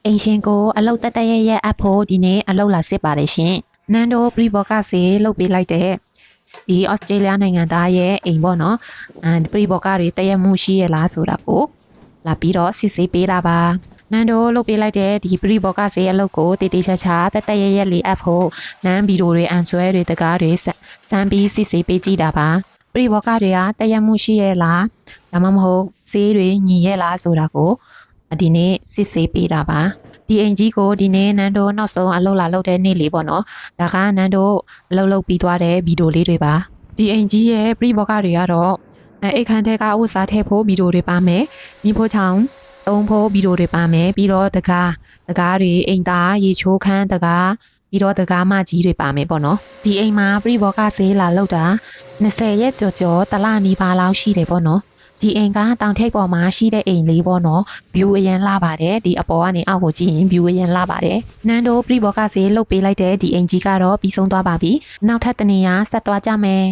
အိမ်ရှင်ကိုအလုတ်တက်ရဲ့အဖို့ဒီနေ့အလုတ်လာစစ်ပါတယ်ရှင်နန်ဒိုပရီဘော့ကဆေးလုတ်ပေးလိုက်တဲ့ဒီဩစတြေးလျနိုင်ငံသားရဲ့အိမ်ပေါ့နော်ပရီဘော့ကတွေတရက်မှုရှိရလားဆိုတာကိုလာပြီးတော့စစ်ဆေးပေးတာပါနန်ဒိုလုတ်ပေးလိုက်တဲ့ဒီပရီဘော့ကဆေးအလုတ်ကိုတေးသေးချာချာတက်ရဲ့လေးအဖို့နန်းဗီဒီယိုတွေအန်ဆွဲတွေတကားတွေစမ်းပြီးစစ်ဆေးပေးကြည့်တာပါပရီဘော့ကတွေကတရက်မှုရှိရလားဒါမှမဟုတ်ဆေးတွေညီရဲ့လားဆိုတာကိုဒီနေ့စစ်ဆေးပေးတာပါဒီအိမ်ကြီးကိုဒီနေ့နန်ဒိုနောက်ဆုံးအလုပ်လာလုပ်တဲ့နေ့လေးပေါ့နော်ဒါကနန်ဒိုအလုပ်လုပ်ပြီးသွားတဲ့ဗီဒီယိုလေးတွေပါဒီအိမ်ကြီးရဲ့ပရိဘောကတွေကတော့အိတ်ခမ်းထဲကဥစားထည့်ဖို့ဗီဒီယိုတွေပါမယ်မိဖို့ချောင်းသုံးဖို့ဗီဒီယိုတွေပါမယ်ပြီးတော့တကားတွေအိမ်သားရေချိုးခန်းတကားပြီးတော့တကားမကြီးတွေပါမယ်ပေါ့နော်ဒီအိမ်မှာပရိဘောကဆေးလာလောက်တာ20ရက်ကျော်တလနီးပါးလောက်ရှိတယ်ပေါ့နော်ဒီအိမ်ကတောင်ထိပ်ပေါ်မှာရှိတဲ့အိမ်လေးပေါ့နော် view အရင်လာပါတယ်ဒီအပေါ်ကနေအောက်ကိုကြည့်ရင် view အရင်လာပါတယ်နန်ဒိုပရိဘောကဆေးလုတ်ပေးလိုက်တဲ့ဒီအိမ်ကြီးကတော့ပြီးဆုံးသွားပါပြီနောက်ထပ်တနေရာဆက်သွားကြမယ်